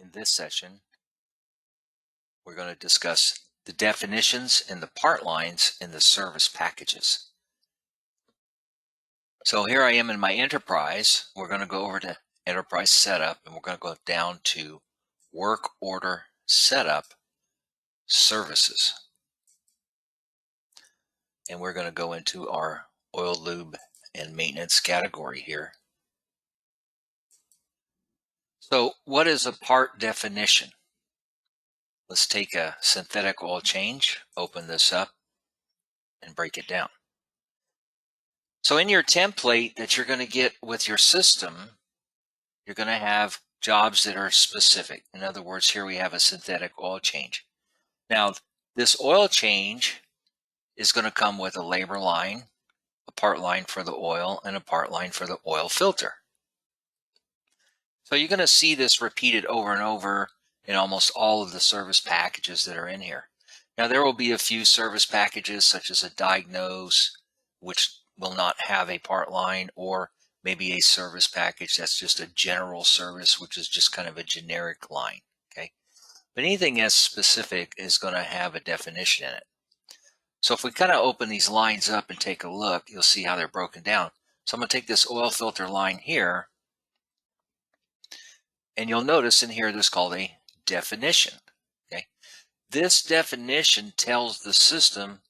In this session, we're going to discuss the definitions and the part lines in the service packages. So here I am in my enterprise. We're going to go over to enterprise setup, and we're going to go down to work order setup services. And we're going to go into our oil, lube, and maintenance category here. So what is a part definition? Let's take a synthetic oil change, open this up, and break it down. So in your template that you're going to get with your system, you're going to have jobs that are specific. In other words, here we have a synthetic oil change. Now, this oil change is going to come with a labor line, a part line for the oil, and a part line for the oil filter. So you're going to see this repeated over and over in almost all of the service packages that are in here. Now, there will be a few service packages such as a diagnose, which will not have a part line, or maybe a service package that's just a general service, which is just kind of a generic line, okay? But anything as specific is going to have a definition in it. So if we kind of open these lines up and take a look, you'll see how they're broken down. So I'm going to take this oil filter line here, and you'll notice in here there's called a definition, okay? This definition tells the system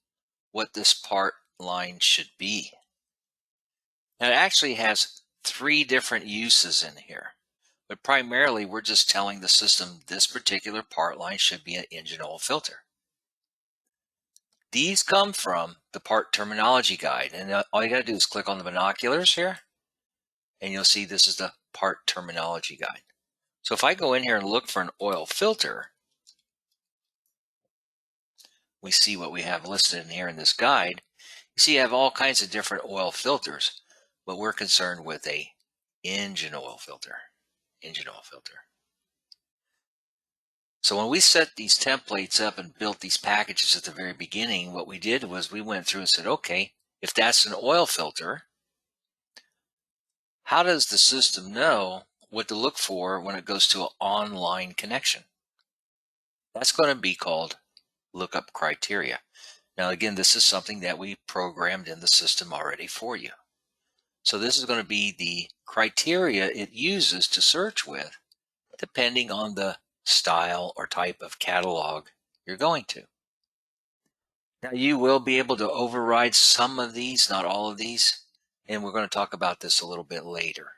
what this part line should be. Now, it actually has 3 different uses in here, but primarily we're just telling the system this particular part line should be an engine oil filter. These come from the part terminology guide, and all you got to do is click on the binoculars here, and you'll see this is the part terminology guide. So if I go in here and look for an oil filter, we see what we have listed in here in this guide. You see, you have all kinds of different oil filters, but we're concerned with a engine oil filter. So when we set these templates up and built these packages at the very beginning, what we did was we went through and said, okay, if that's an oil filter, how does the system know what to look for when it goes to an online connection? That's going to be called Lookup Criteria. Now, again, this is something that we programmed in the system already for you. So this is going to be the criteria it uses to search with, depending on the style or type of catalog you're going to. Now, you will be able to override some of these, not all of these, and we're going to talk about this a little bit later.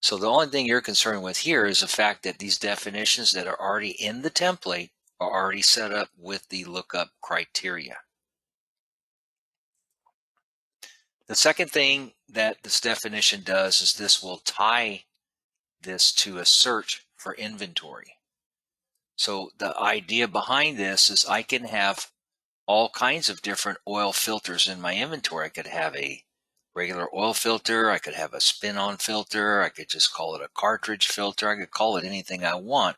So the only thing you're concerned with here is the fact that these definitions that are already in the template are already set up with the lookup criteria. The second thing that this definition does is this will tie this to a search for inventory. So the idea behind this is I can have all kinds of different oil filters in my inventory. I could have a regular oil filter, I could have a spin-on filter, I could just call it a cartridge filter, I could call it anything I want.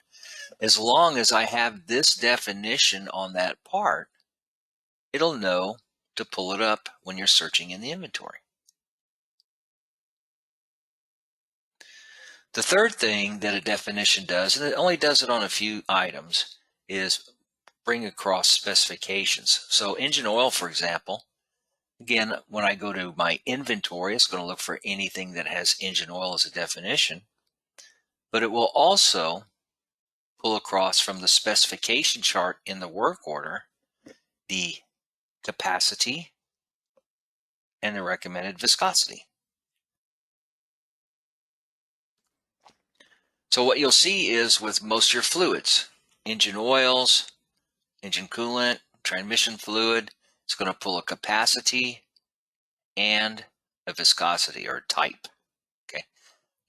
As long as I have this definition on that part, it'll know to pull it up when you're searching in the inventory. The third thing that a definition does, and it only does it on a few items, is bring across specifications. So engine oil, for example, again, when I go to my inventory, it's going to look for anything that has engine oil as a definition, but it will also pull across from the specification chart in the work order the capacity and the recommended viscosity. So what you'll see is with most of your fluids, engine oils, engine coolant, transmission fluid, it's going to pull a capacity and a viscosity or type. Okay.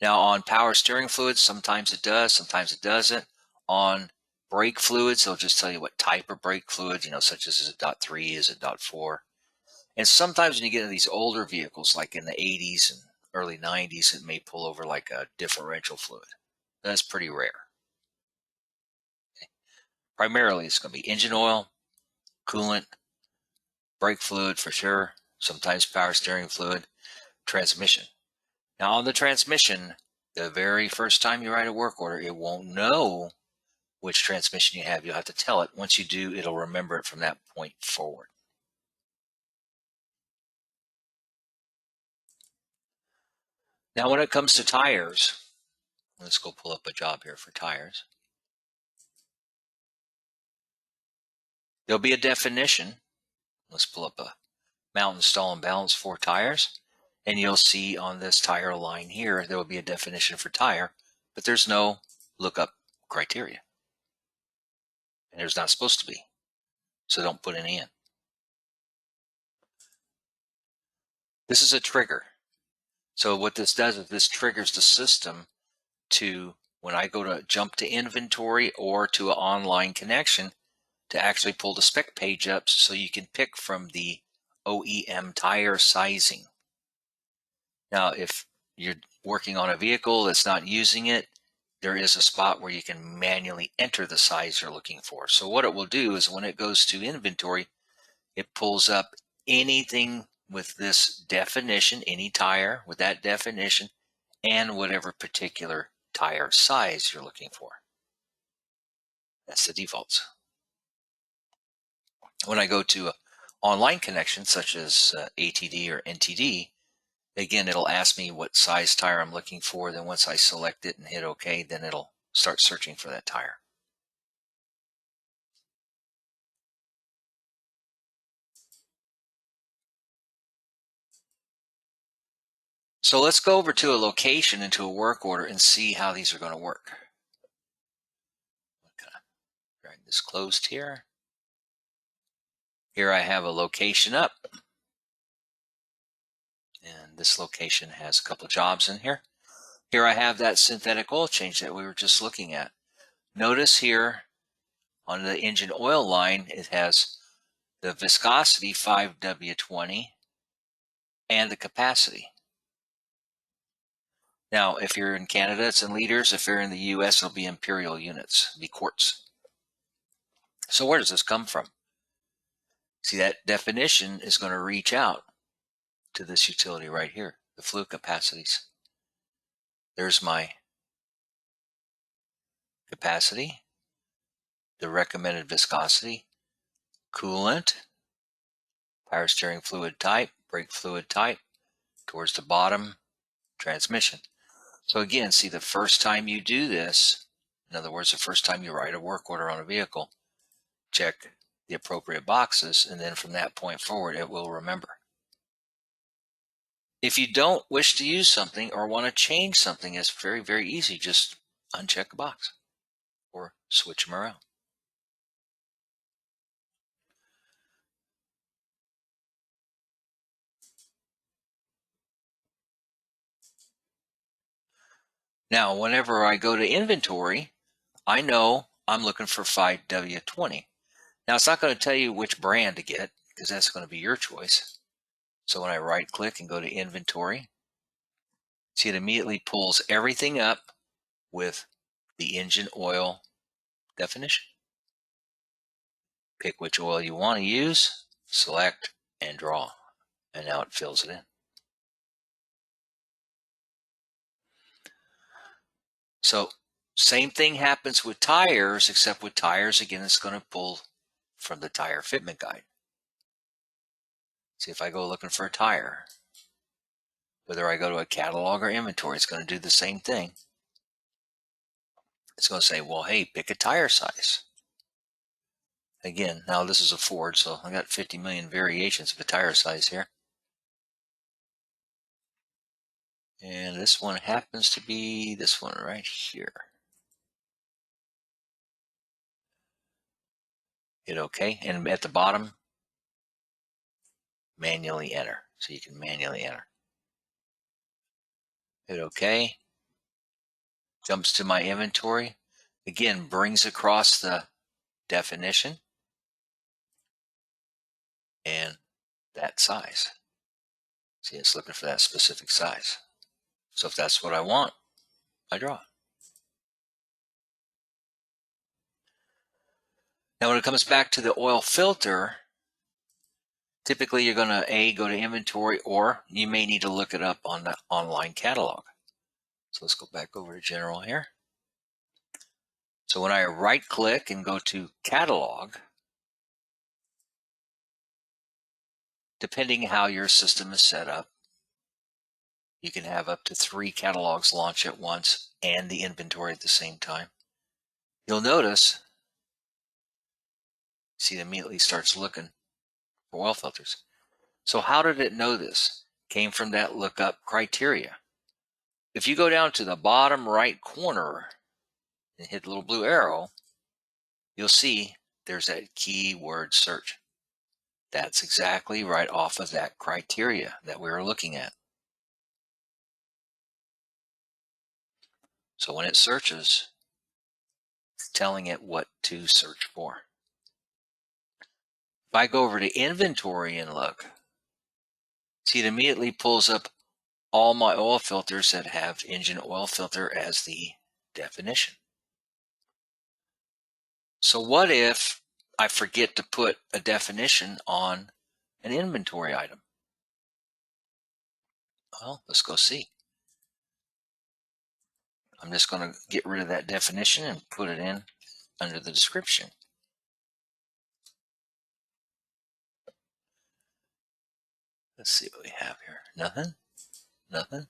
Now on power steering fluids, sometimes it does, sometimes it doesn't. On brake fluids, they'll just tell you what type of brake fluid, such as is it .3, is it .4. And sometimes when you get into these older vehicles, like in the 80s and early 90s, it may pull over like a differential fluid. That's pretty rare. Okay. Primarily, it's going to be engine oil, coolant, brake fluid for sure, sometimes power steering fluid, transmission. Now on the transmission, The very first time you write a work order, it won't know which transmission you have. You'll have to tell it. Once you do, it'll remember it from that point forward. Now, when it comes to tires, let's go pull up a job here for tires. There'll be a definition. Let's pull up a mount, install, and balance for tires. And you'll see on this tire line here, there will be a definition for tire, but there's no lookup criteria. And there's not supposed to be. So don't put any in. This is a trigger. So what this does is this triggers the system to, when I go to jump to inventory or to an online connection, to actually pull the spec page up so you can pick from the OEM tire sizing. Now, if you're working on a vehicle that's not using it, there is a spot where you can manually enter the size you're looking for. So what it will do is when it goes to inventory, it pulls up anything with this definition, any tire with that definition, and whatever particular tire size you're looking for. That's the defaults. When I go to an online connection, such as ATD or NTD, again, it'll ask me what size tire I'm looking for. Then once I select it and hit OK, then it'll start searching for that tire. So let's go over to a location into a work order and see how these are going to work. Drag this closed here. Here I have a location up. And this location has a couple jobs in here. Here I have that synthetic oil change that we were just looking at. Notice here on the engine oil line, it has the viscosity 5W20 and the capacity. Now, if you're in Canada, it's in liters. If you're in the US, it'll be imperial units, it'll be quarts. So where does this come from? See, that definition is going to reach out to this utility right here, the fluid capacities. There's my capacity, the recommended viscosity, coolant, power steering fluid type, brake fluid type, towards the bottom, transmission. So again, see, the first time you do this, in other words, the first time you write a work order on a vehicle, check the appropriate boxes, and then from that point forward, it will remember. If you don't wish to use something or want to change something, it's very, very easy. Just uncheck a box or switch them around. Now, whenever I go to inventory, I know I'm looking for 5W20. Now, it's not going to tell you which brand to get because that's going to be your choice. So when I right click and go to inventory, see, it immediately pulls everything up with the engine oil definition. Pick which oil you want to use, select, and draw. And now it fills it in. So same thing happens with tires, except with tires, again, it's going to pull from the tire fitment guide. See, if I go looking for a tire, whether I go to a catalog or inventory, it's going to do the same thing. It's going to say, well, hey, pick a tire size. Again, now this is a Ford, so I got 50 million variations of a tire size here. And this one happens to be this one right here. Hit OK. And at the bottom, manually enter. So you can manually enter. Hit OK. Jumps to my inventory. Again, brings across the definition and that size. See, it's looking for that specific size. So if that's what I want, I draw it. Now, when it comes back to the oil filter, typically you're going to go to inventory, or you may need to look it up on the online catalog. So let's go back over to General here. So when I right click and go to Catalog, depending how your system is set up, you can have up to 3 catalogs launch at once and the inventory at the same time. You'll notice, see, it immediately starts looking for oil filters. So how did it know this? Came from that lookup criteria. If you go down to the bottom right corner and hit the little blue arrow, you'll see there's that keyword search. That's exactly right off of that criteria that we were looking at. So when it searches, it's telling it what to search for. If I go over to inventory and look, see, it immediately pulls up all my oil filters that have engine oil filter as the definition. So what if I forget to put a definition on an inventory item? Well, let's go see. I'm just going to get rid of that definition and put it in under the description. Let's see what we have here. Nothing. Nothing.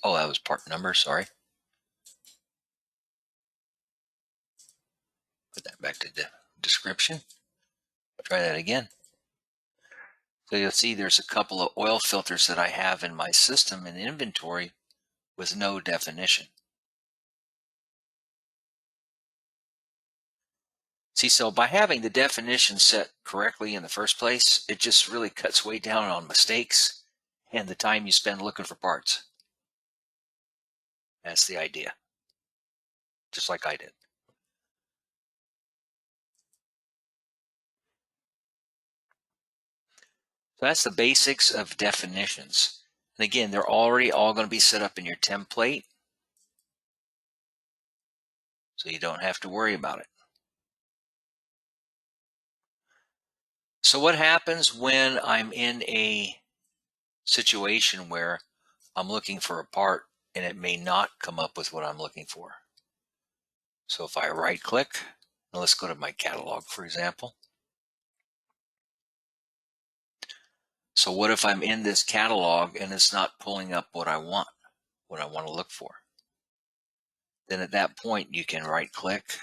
Oh, that was part number. Sorry. Put that back to the description. Try that again. So you'll see there's a couple of oil filters that I have in my system in inventory with no definition. See, so by having the definition set correctly in the first place, it just really cuts way down on mistakes and the time you spend looking for parts. That's the idea. Just like I did. So that's the basics of definitions. And again, they're already all going to be set up in your template, so you don't have to worry about it. So what happens when I'm in a situation where I'm looking for a part and it may not come up with what I'm looking for? So if I right click, and let's go to my catalog, for example. So what if I'm in this catalog and it's not pulling up what I want to look for? Then at that point, you can right click,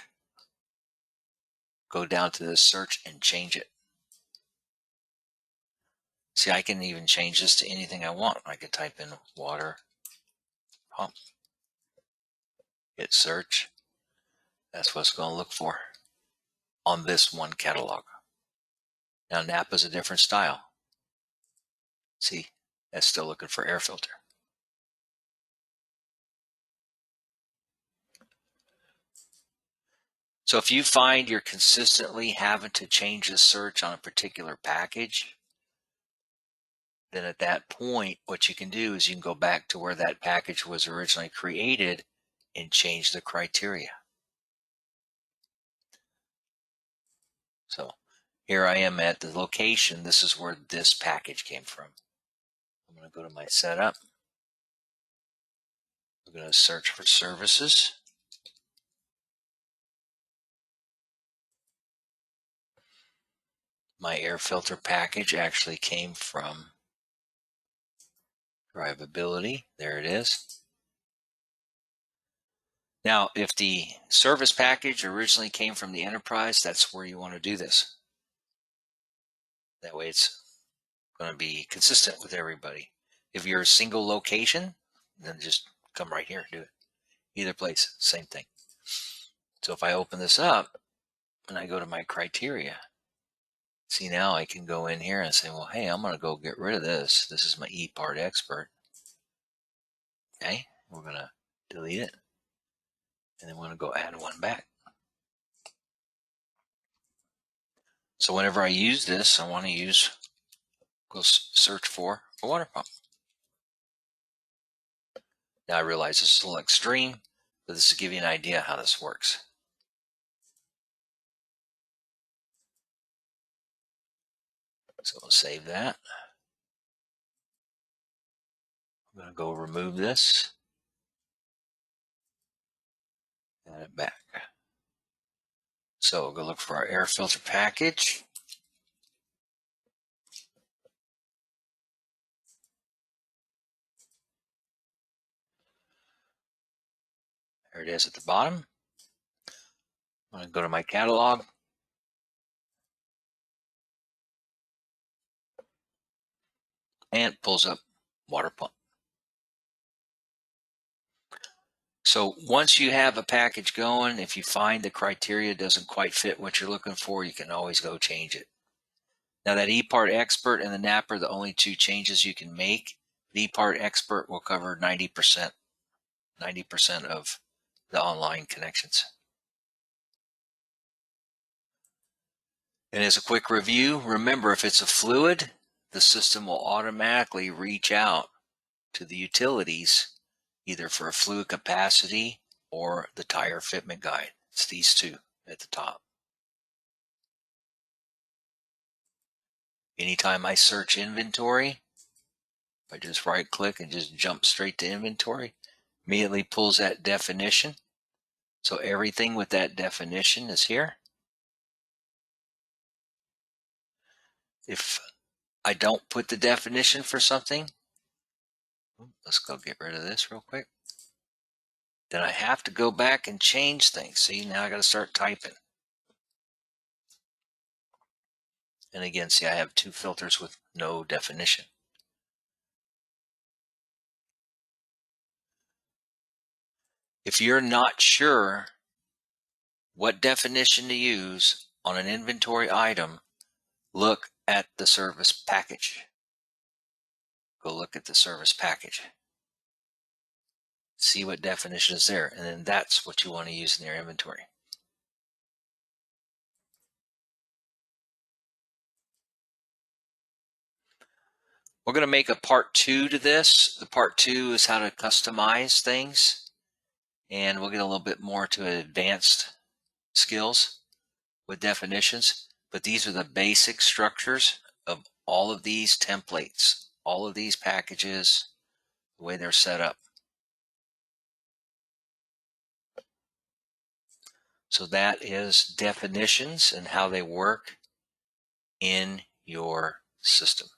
go down to the search and change it. See, I can even change this to anything I want. I could type in water pump, hit search. That's what it's going to look for on this one catalog. Now Napa's a different style. See, that's still looking for air filter. So if you find you're consistently having to change the search on a particular package, then at that point, what you can do is you can go back to where that package was originally created and change the criteria. So here I am at the location. This is where this package came from. I'm going to go to my setup. I'm going to search for services. My air filter package actually came from drivability. There it is. Now, if the service package originally came from the enterprise, that's where you want to do this. That way it's going to be consistent with everybody. If you're a single location, then just come right here and do it. Either place, same thing. So if I open this up and I go to my criteria, see, now I can go in here and say, well, hey, I'm going to go get rid of this. This is my ePart expert. Okay, we're going to delete it. And then we're going to go add one back. So whenever I use this, I want to go search for a water pump. Now I realize this is a little extreme, but this is to give you an idea how this works. So we'll save that. I'm going to go remove this. Add it back. So we'll go look for our air filter package. There it is at the bottom. I'm going to go to my catalog. And it pulls up water pump. So once you have a package going, if you find the criteria doesn't quite fit what you're looking for, you can always go change it. Now that ePart Expert and the NAP are the only two changes you can make. ePart Expert will cover 90% of the online connections. And as a quick review, remember if it's a fluid, the system will automatically reach out to the utilities either for a fluid capacity or the tire fitment guide. It's these two at the top. Anytime I search inventory, I just right click and just jump straight to inventory, immediately pulls that definition. So everything with that definition is here. If I don't put the definition for something, let's go get rid of this real quick. Then I have to go back and change things. See, now I got to start typing. And again, see, I have two filters with no definition. If you're not sure what definition to use on an inventory item, look at the service package. Go look at the service package. See what definition is there, and then that's what you want to use in your inventory. We're going to make a part 2 to this. The part 2 is how to customize things, and we'll get a little bit more to advanced skills with definitions, but these are the basic structures of all of these templates, all of these packages, the way they're set up. So that is definitions and how they work in your system.